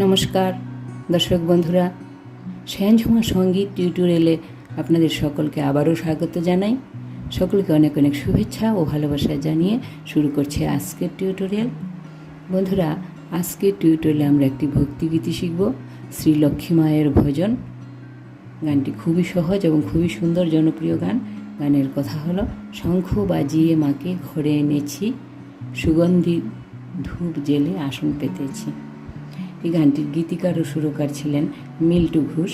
নমস্কার দর্শক বন্ধুরা, শ্যানঝুমা সঙ্গীত টিউটোরিয়ালে আপনাদের সকলকে আবারও স্বাগত জানাই। সকলকে অনেক অনেক শুভেচ্ছা ও ভালোবাসা জানিয়ে শুরু করছে আজকের টিউটোরিয়াল। বন্ধুরা, আজকের টিউটোরিয়ালে আমরা একটি ভক্তিগীতি শিখব, শ্রী লক্ষ্মী মায়ের ভজন। গানটি খুবই সহজ এবং খুবই সুন্দর জনপ্রিয় গান। গানের কথা হলো, শঙ্খ বাজিয়ে মাকে ঘরে এনেছি, সুগন্ধি ধূপ জেলে আসন পেতেছি। এই গানটির গীতিকার ও সুরকার ছিলেন মিল্টু ঘোষ।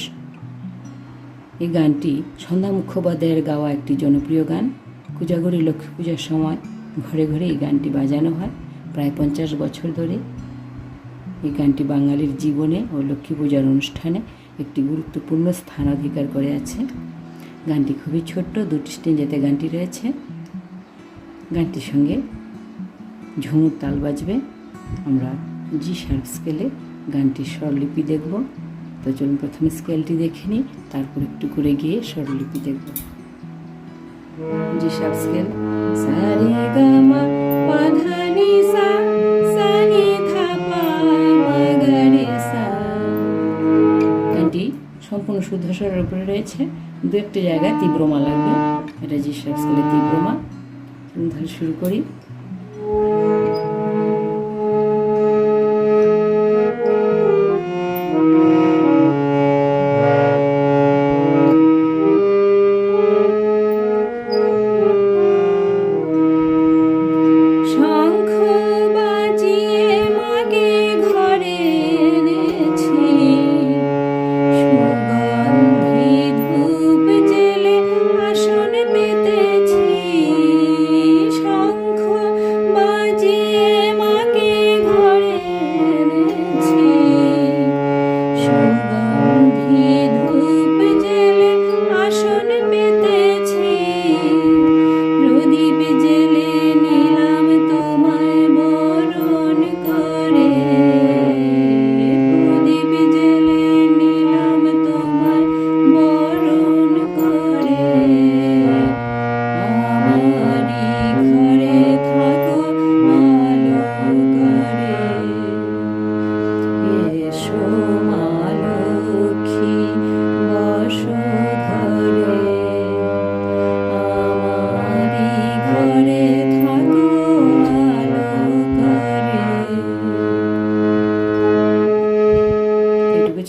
এই গানটি সন্ধ্যা মুখোপাধ্যায়ের গাওয়া একটি জনপ্রিয় গান। কোজাগরী লক্ষ্মী পূজার সময় ঘরে ঘরে এই গানটি বাজানো হয় প্রায় 50 বছর ধরে। এই গানটি বাঙালির জীবনে ও লক্ষ্মী পূজার অনুষ্ঠানে একটি গুরুত্বপূর্ণ স্থান অধিকার করে আছে। গানটি খুবই ছোট্ট, 2টি স্টেঞ্জেতে গানটি রয়েছে। গানটির সঙ্গে ঝুমুর তাল বাজবে। আমরা জি শার্প স্কেলে গানটির স্বরলিপি দেখব। তো চলুন প্রথমে স্কেলটি দেখে নিই, তারপর একটু করে গিয়ে স্বরলিপি দেখব। জি শার্প স্কেল, সা রে গা মা পা ধা নি সা, সা নি ধা পা মা গা রে সা। গানটি সম্পূর্ণ শুদ্ধ স্বরের উপরে রয়েছে, 2-1 জায়গায় তীব্রমা লাগবে। এটা জি শার্প স্কেলের তীব্রমা। তাহলে শুরু করি।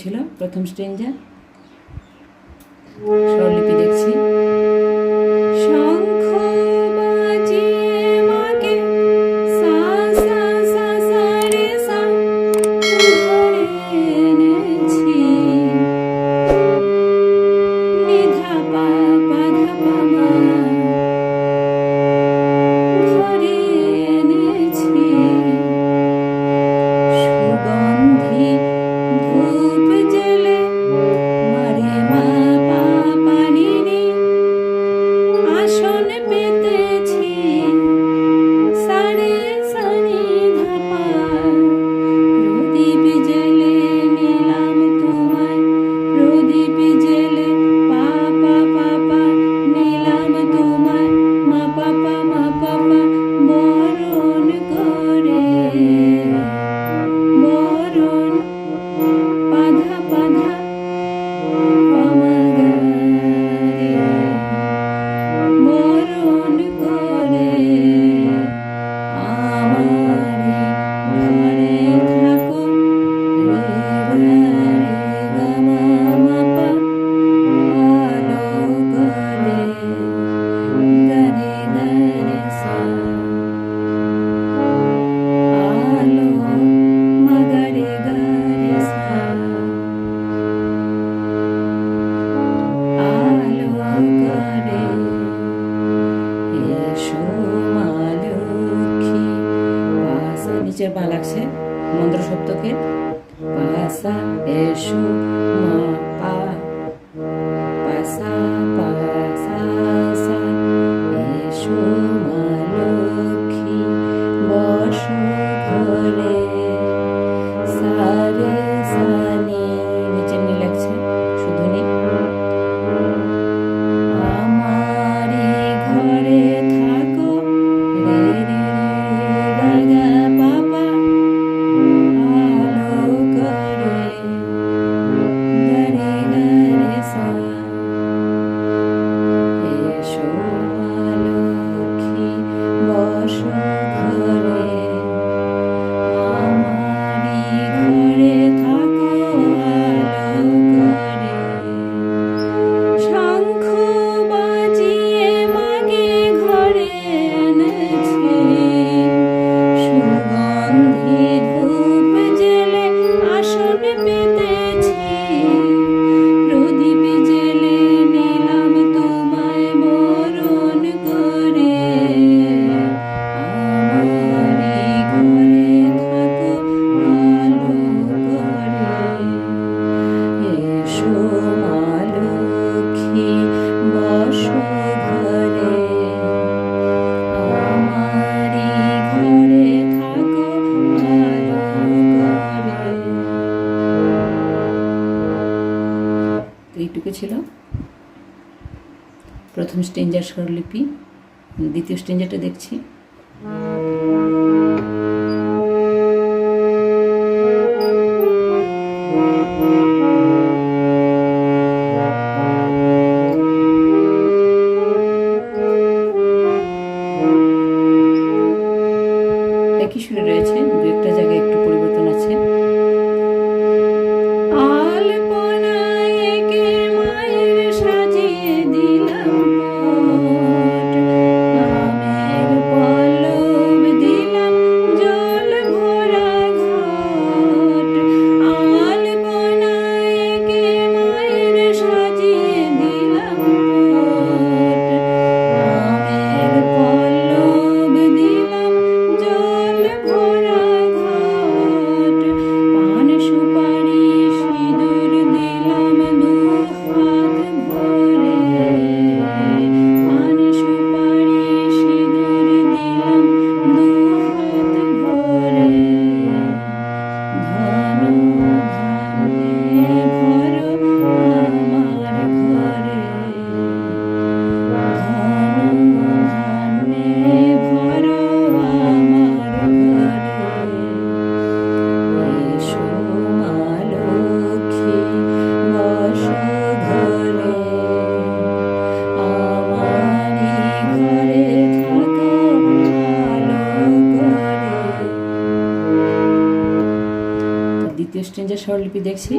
ছিল প্রথম স্ট্রেঞ্জা। স্বরলিপি দেখছি। শঙ্খ বাজিয়ে মাকে সা সা সা সা রে সা ঘরে এনেছি, নি ধা পা পা ধা পা মা ঘরে এনেছি, সুগন্ধি ধূপ জেলে মারে মা পা পা নি নি আসন পেতেছি, সা রে সা নি ধা পা প্রদীপ জেলে নিলাম তোমায়, প্রদীপ জেলে পা পা পা পা নিলাম তোমায়, মা পা পা মা পা পা বরণ করে, বরণ পাধা পাধা পামা গা রে, বরণ করে আমারে ঘরে থাকো, রে গা মা মা পা আলো করে, গা রে সা আলো মা গা রে সা, আলো করে এসো মা লক্ষ্মী। পাসা নিচের পা লাগছে মন্ত্র সপ্তকে, পাসা এসো মা পা, পাসা পাসা সা, এসো মা লক্ষ্মী বসো ঘরে, সা রে সা নি, নিচের নি লাগছে শুদ্ধ নি, আমারি ঘরে থাকো, রে রে রে গা গা পা পা আলো করে, প্রথম স্ট্রেঞ্জার স্বরলিপি, দ্বিতীয় স্ট্রেঞ্জারটা দেখছি। একই সুরে রয়েছে, দু একটা জায়গায় একটু পরিবর্তন আছে। দ্বিতীয় স্ট্রেঞ্জার স্বরলিপি দেখছি।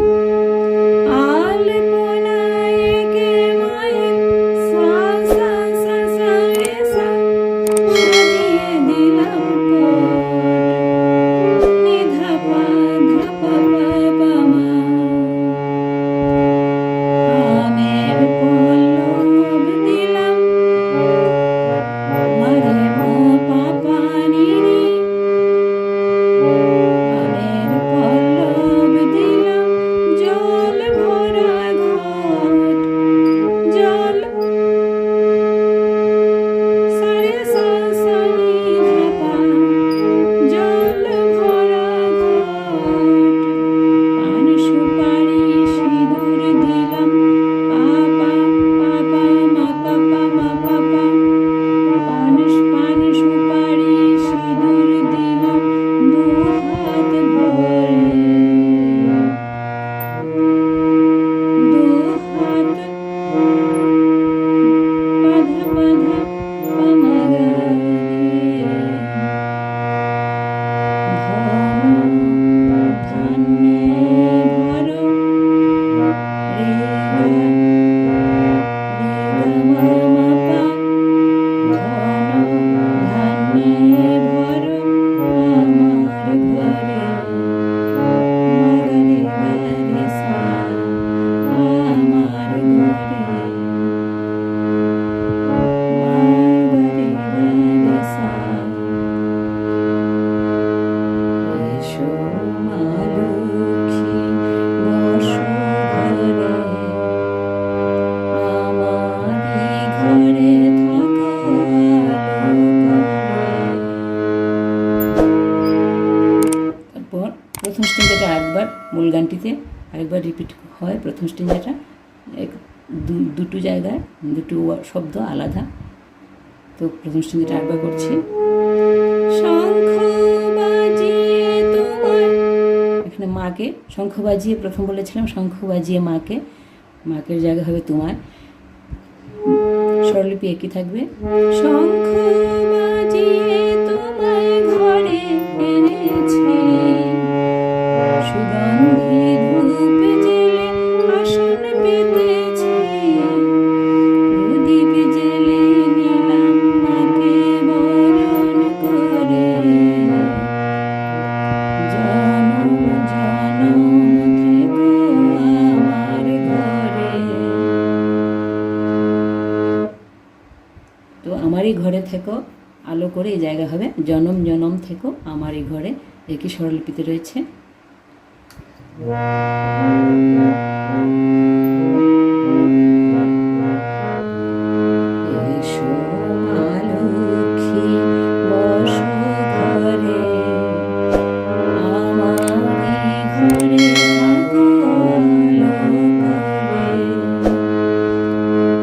প্রথম স্ট্রেঞ্জারটা আরেকবার মূল গানটিতে আরেকবার রিপিট হয়। প্রথম স্ট্রেঞ্জারটা দুটো জায়গায় দুটো শব্দ আলাদা। তো প্রথম স্ট্রেঞ্জারটা আরেকবার করছি। এখানে মাকে শঙ্খ বাজিয়ে প্রথম বলেছিলাম, শঙ্খ বাজিয়ে মাকে, মাকের জায়গা হবে তোমার। স্বরলিপি একই থাকবে। শঙ্খ বাজিয়ে তোমায় ঘরে এনেছি, সুগন্ধি ধূপ জেলে আসন পেতেছি, প্রদীপ জেলে নিলাম মাকে বরণ করে, জনম জনম থেকো আমার ঘরে। তো আমারই ঘরে থেকো আলো করে এই জায়গা হবে জনম জনম থেকো আমারই ঘরে। একই স্বরলিপিতে রয়েছে।